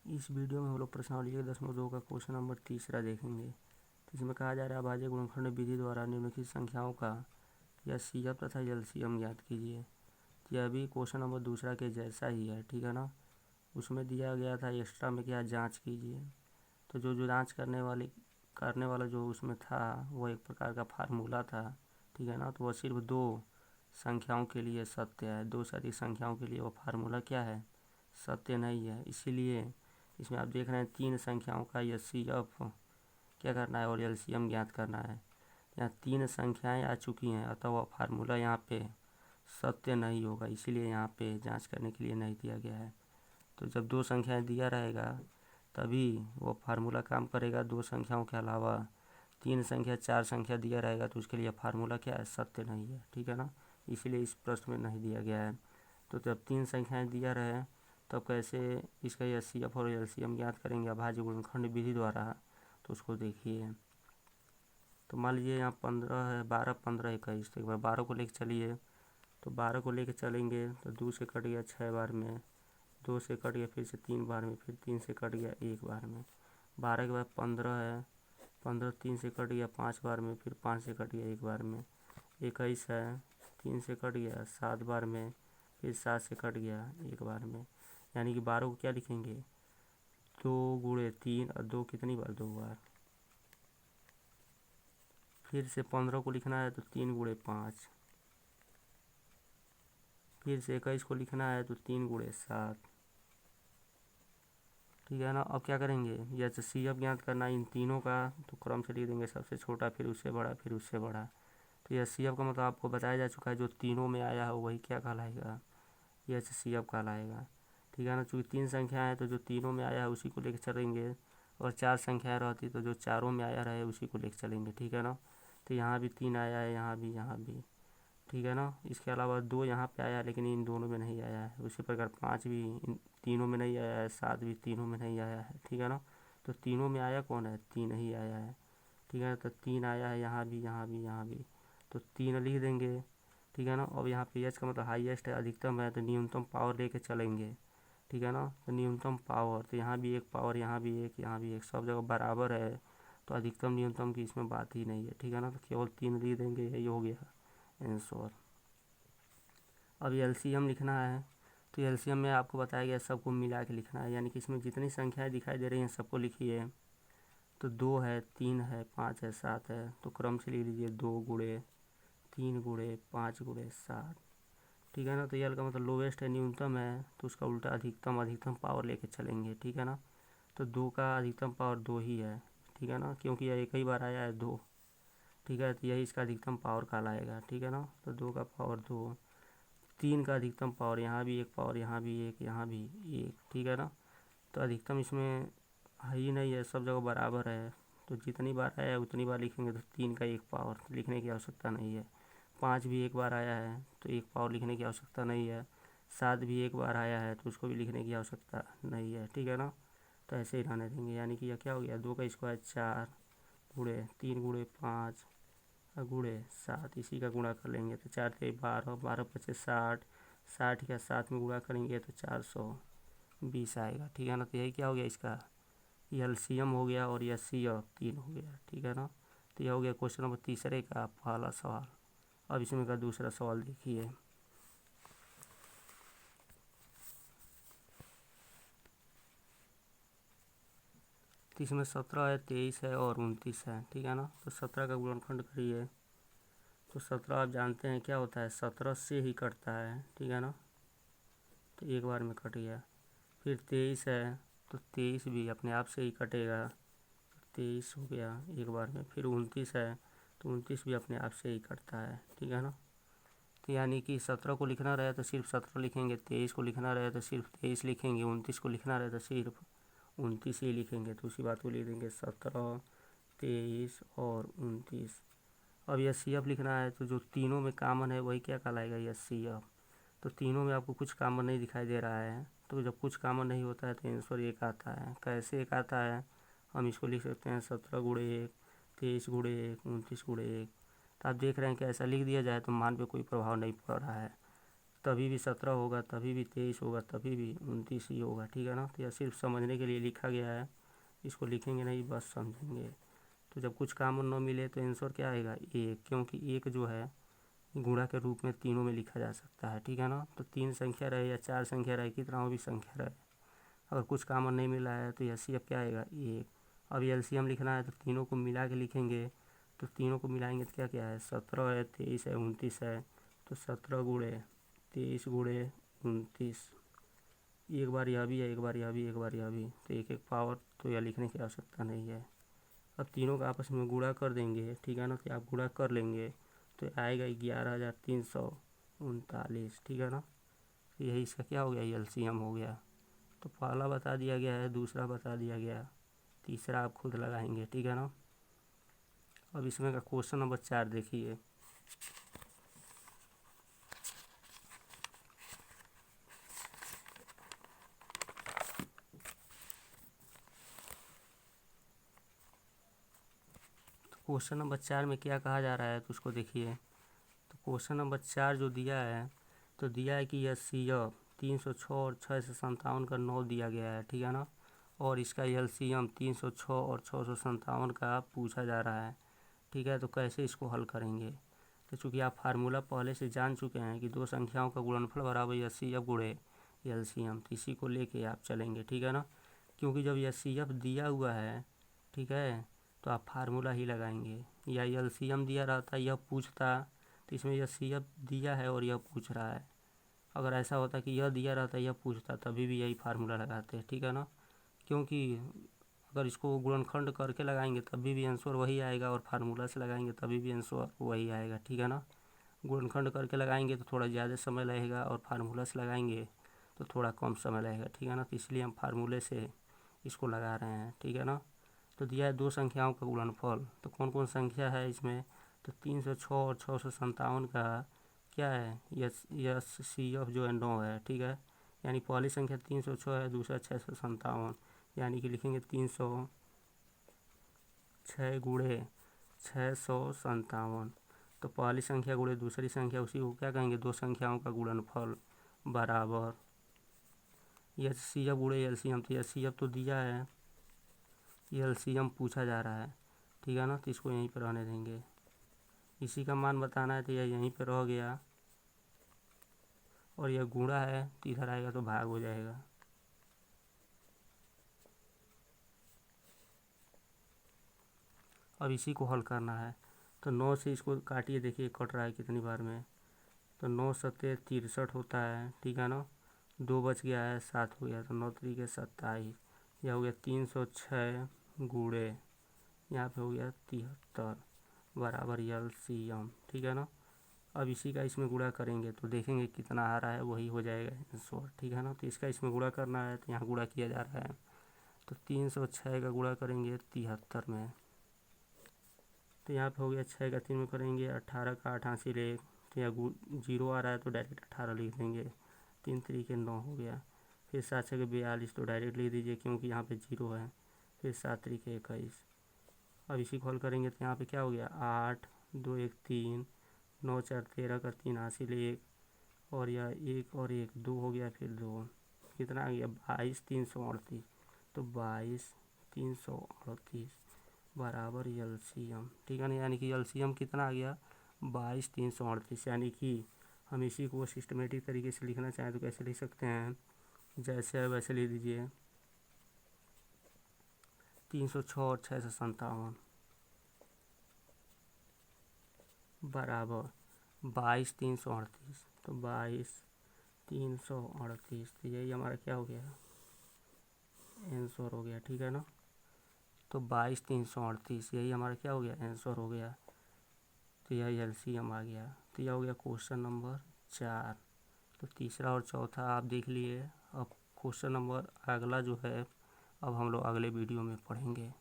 इस वीडियो में हम लोग प्रश्नावली के 10.2 का क्वेश्चन नंबर 3 देखेंगे। तो इसमें कहा जा रहा है अभाज्य गुणनखंड विधि द्वारा निम्नलिखित संख्याओं का एचसीएफ तथा एलसीएम ज्ञात कीजिए। यह भी क्वेश्चन नंबर 2 के जैसा ही है, ठीक है ना। उसमें दिया गया था एक्स्ट्रा में क्या जांच कीजिए। तो जो जांच करने वाला जो उसमें था वो एक प्रकार का फार्मूला था, ठीक है ना। तो वह सिर्फ 2 संख्याओं के लिए सत्य है, 2 से अधिक संख्याओं के लिए वो फार्मूला क्या है, सत्य नहीं है। इसीलिए इसमें आप देख रहे हैं 3 संख्याओं का एचसीएफ क्या करना है और एलसीएम ज्ञात करना है। यहाँ 3 संख्याएं आ चुकी हैं, अतः वह फार्मूला यहाँ पे सत्य नहीं होगा, इसीलिए यहाँ पे जांच करने के लिए नहीं दिया गया है। तो जब 2 संख्याएं दिया रहेगा तभी वो फार्मूला काम करेगा। 2 संख्याओं के अलावा 3 संख्या 4 संख्या दिया रहेगा तो उसके लिए फार्मूला क्या है, सत्य नहीं है, ठीक है ना। इसीलिए इस प्रश्न में नहीं दिया गया है। तो जब 3 संख्याएं दिया रहे तब कैसे इसका एचसीएफ और एलसीएम ज्ञात करेंगे अभाज्य गुणनखंड विधि द्वारा, तो उसको देखिए। तो मान लीजिए यहाँ 15 है, 12, 15, 21। तो एक बार 12 को लेकर चलिए। तो 12 को लेकर चलेंगे तो 2 से कट गया 6 बार में, 2 से कट गया फिर से 3 बार में, फिर 3 से कट गया 1 बार में। 12 के बाद 15 है, 15 3 से कट गया 5 बार में, फिर 5 से कट गया 1 बार में। 21 है, 3 से कट गया 7 बार में, फिर 7 से कट गया 1 बार में। यानी कि 12 को क्या लिखेंगे, 2 गुणे 3 और 2 कितनी बार, 2 बार। फिर से 15 को लिखना है तो 3 गुणे 5। फिर से 21 को लिखना है तो 3 गुणे 7, ठीक है ना। अब क्या करेंगे, एचसीएफ ज्ञात करना इन तीनों का, तो क्रम से लिख देंगे, सबसे छोटा फिर उससे बड़ा फिर उससे बड़ा। तो एचसीएफ का मतलब आपको बताया जा चुका है, जो तीनों में आया है वही क्या कहलाएगा, एचसीएफ कहलाएगा, ठीक है ना। चूँकि 3 संख्या है तो जो तीनों में आया है उसी को लेकर चलेंगे, और 4 संख्याएँ रहती तो जो चारों में आया रहे उसी को लेकर चलेंगे, ठीक है ना। तो यहाँ भी 3 आया है, यहाँ भी, ठीक है ना। इसके अलावा 2 यहाँ पे आया है लेकिन इन दोनों में नहीं आया है। उसी प्रकार 5 भी इन तीनों में नहीं आया है, 7 भी तीनों में नहीं आया है, ठीक है ना। तो तीनों में आया कौन है, 3 ही आया है, ठीक है ना। तो 3 आया है यहाँ भी, तो 3 लिख देंगे, ठीक है ना। अब यहाँ पे एच का मतलब हाईएस्ट है, अधिकतम है, तो न्यूनतम पावर लेके चलेंगे, ठीक है ना। तो न्यूनतम पावर, तो यहाँ भी एक पावर, यहाँ भी एक, सब जगह बराबर है, तो अधिकतम न्यूनतम की इसमें बात ही नहीं है, ठीक है ना। तो केवल 3 लिख देंगे, यही हो गया आंसर। अब एलसीएम लिखना है। तो एलसीएम में आपको बताया गया सबको मिला के लिखना है, यानी कि इसमें जितनी संख्याएं दिखाई दे रही हैं सबको लिखिए। तो 2 है, 3 है, 5 है, 7 है, तो क्रम से लिख लीजिए 2 गुणे 3 गुणे 5 गुणे 7, ठीक है ना। तो एल का मतलब लोवेस्ट है, न्यूनतम है, तो उसका उल्टा अधिकतम पावर लेके चलेंगे, ठीक है ना। तो 2 का अधिकतम पावर 2 ही है, ठीक है ना, क्योंकि यह एक ही बार आया है 2, ठीक है। तो यही इसका अधिकतम पावर कहलाएगा, ठीक है ना। तो 2 का पावर 2, 3 का अधिकतम पावर, यहाँ भी एक पावर, यहाँ भी एक, यहाँ भी एक, ठीक है ना। तो अधिकतम इसमें है ही नहीं है, सब जगह बराबर है, तो जितनी बार आया है उतनी बार लिखेंगे। तो 3 का 1 पावर लिखने की आवश्यकता नहीं है। 5 भी एक बार आया है तो 1 पावर लिखने की आवश्यकता नहीं है। 7 भी एक बार आया है तो उसको भी लिखने की आवश्यकता नहीं है, ठीक है ना। तो ऐसे ही रहने देंगे, यानी कि यह क्या हो गया, 2 का स्क्वायर 4 गुणे 3 गुणे 5 गुणे 7, इसी का गुणा कर लेंगे तो 4 के 12, 12 पचे 60, 60 का 7 में गुणा करेंगे तो 420 आएगा, ठीक है ना। तो यही क्या हो गया, इसका एलसीएम हो गया और एचसीएफ 3 हो गया, ठीक है ना। तो यह हो गया क्वेश्चन नंबर 3 का पहला सवाल। अब इसमें का दूसरा सवाल देखिए। तो इसमें 17 है, 23 है और 29 है, ठीक है ना। तो 17 का गुणनखंड करिए। तो 17 आप जानते हैं क्या होता है, 17 से ही कटता है, ठीक है ना। तो एक बार में कट गया। फिर 23 है, तो 23 भी अपने आप से ही कटेगा, 23 हो गया एक बार में। फिर 29 है, तो 29 भी अपने आप से ही कटता है, ठीक है ना। तो यानी कि 17 को लिखना रहे तो सिर्फ 17 लिखेंगे, 23 को लिखना रहे तो सिर्फ 23 लिखेंगे, 29 को लिखना रहे तो सिर्फ 29 ही लिखेंगे। तो उसी बात को लिख देंगे 17, 23 और 29। अब यह सी एफ लिखना है, तो जो तीनों में कॉमन है वही क्या कहलाएगा, यह सी एफ। तो तीनों में आपको कुछ कॉमन नहीं दिखाई दे रहा है, तो जब कुछ कॉमन नहीं होता है तो आंसर 1 आता है। कैसे 1 आता है, हम इसको लिख सकते हैं 17 गुणे 1, 23 गुणे 1, 29 गुणे 1। तो आप देख रहे हैं कि ऐसा लिख दिया जाए तो मान पे कोई प्रभाव नहीं पड़ रहा है। तभी भी 17 होगा, तभी भी 23 होगा, तभी भी 29 ही होगा, ठीक है ना। तो यह सिर्फ समझने के लिए लिखा गया है, इसको लिखेंगे नहीं, बस समझेंगे। तो जब कुछ कॉमन न मिले तो आंसर क्या आएगा, एक, क्योंकि एक जो है गुणा के रूप में तीनों में लिखा जा सकता है, ठीक है ना। तो 3 संख्या रहे या 4 संख्या रहे, कितना भी संख्या रहे, अगर कुछ कॉमन नहीं मिला है तो एचसीएफ क्या आएगा, एक। अब एलसीएम लिखना है तो तीनों को मिला के लिखेंगे, तो तीनों को मिलाएंगे तो क्या क्या है, 17 है, 23 है, 29 है। तो 17 गुणे 23 गुणे 29, एक बार यह भी है, एक बार यह भी, एक बार यह भी, तो एक एक पावर, तो यह लिखने की आवश्यकता नहीं है। अब तीनों का आपस में गुणा कर देंगे, ठीक है ना। तो आप गुणा कर लेंगे तो आएगा 11,339, ठीक है ना। तो यही इसका क्या हो गया, एलसीएम हो गया। तो पहला बता दिया गया है, दूसरा बता दिया गया, तीसरा आप खुद लगाएंगे, ठीक है ना। अब इसमें का क्वेश्चन नंबर 4 देखिए। क्वेश्चन नंबर 4 में क्या कहा जा रहा है, तो उसको देखिए। तो क्वेश्चन नंबर 4 जो दिया है, तो दिया है कि यह सीएफ 306 और 6 से 57 का 9 दिया गया है, ठीक है ना। और इसका एलसीएम 306 और 657 का पूछा जा रहा है, ठीक है। तो कैसे इसको हल करेंगे, तो चूँकि आप फार्मूला पहले से जान चुके हैं कि दो संख्याओं का गुणनफल बराबर एचसीएफ गुणे एलसीएम, तो इसी को लेके आप चलेंगे, ठीक है ना। क्योंकि जब एचसीएफ दिया हुआ है, ठीक है, तो आप फार्मूला ही लगाएंगे। या एलसीएम दिया रहता, यह पूछता, तो इसमें एचसीएफ दिया है और यह पूछ रहा है। अगर ऐसा होता कि यह दिया रहता, यह पूछता, तभी भी यही फार्मूला लगाते, ठीक है ना। क्योंकि अगर इसको गुणनखंड करके लगाएंगे तभी भी आंसर वही आएगा, और फार्मूला से लगाएंगे तभी भी आंसर वही आएगा, ठीक है ना। गुणनखंड करके लगाएंगे तो थोड़ा ज़्यादा समय लगेगा, और फार्मूला से लगाएंगे तो थोड़ा कम समय लगेगा, ठीक है ना। तो इसलिए हम फार्मूले से इसको लगा रहे हैं, ठीक है ना। तो दिया है दो संख्याओं का गुणनफल, तो कौन कौन संख्या है इसमें, तो 306 और 657 का क्या है, एचसीएफ जो है 9 है, ठीक है। यानी पहली संख्या 306 है, दूसरा 657, यानी कि लिखेंगे 306 गुणे 657। तो पहली संख्या गुणे दूसरी संख्या, उसी को क्या कहेंगे, दो संख्याओं का गुणनफल बराबर एचसीएफ गुणे एलसीएम। तो एचसीएफ तो दिया है, एलसीएम पूछा जा रहा है, ठीक है ना। तो इसको यहीं पर रहने देंगे, इसी का मान बताना है, तो यह यहीं पर रह गया, और यह गुणा है तो इधर आएगा तो भाग हो जाएगा। अब इसी को हल करना है, तो 9 से इसको काटिए, देखिए कट रहा है कितनी बार में। तो 9 सत्ते 63 होता है, ठीक है ना। 2 बच गया है, 7 हो गया, तो 9 तरीके 27, यह हो गया 306 गुणे, यहाँ पे हो गया 73 बराबर एलसीएम, ठीक है ना। अब इसी का इसमें गुणा करेंगे तो देखेंगे कितना आ रहा है, वही हो जाएगा आंसर, ठीक है ना। तो इसका इसमें गुणा करना है, तो यहाँ गुणा किया जा रहा है, तो 306 का गुणा करेंगे 73 में, तो यहाँ पे हो गया 6 का 3 में करेंगे, 18 का 88 ले, तो यहाँ 0 आ रहा है तो डायरेक्ट 18 लिख देंगे, 3 तरीके 9 हो गया। फिर 7 6 42, तो डायरेक्ट लिख दीजिए क्योंकि यहाँ पे 0 है। फिर 7 तरीके 21। अब इसी को हल करेंगे तो यहाँ पे क्या हो गया, 8 2 1 3, 9 4 13 का 3 हासिल 1, और यह 1 और 1 2 हो गया, फिर 2, कितना आ गया 22 338। तो 22 338 बराबर एलसीएम, ठीक है ना। यानी कि एलसीएम कितना आ गया, 22 338। यानी कि हम इसी को सिस्टमेटिक तरीके से लिखना चाहें तो कैसे लिख सकते हैं, जैसे है वैसे लिख दीजिए, 306 और 657 बराबर 22 338। तो 22 338, तो यही हमारा क्या हो गया, आंसर हो गया, ठीक है ना। तो 22 338 यही हमारा क्या हो गया, आंसर हो गया। तो यह एलसीएम आ गया। तो यह हो गया क्वेश्चन नंबर 4। तो तीसरा और चौथा आप देख लिए। अब क्वेश्चन नंबर अगला जो है, अब हम लोग अगले वीडियो में पढ़ेंगे।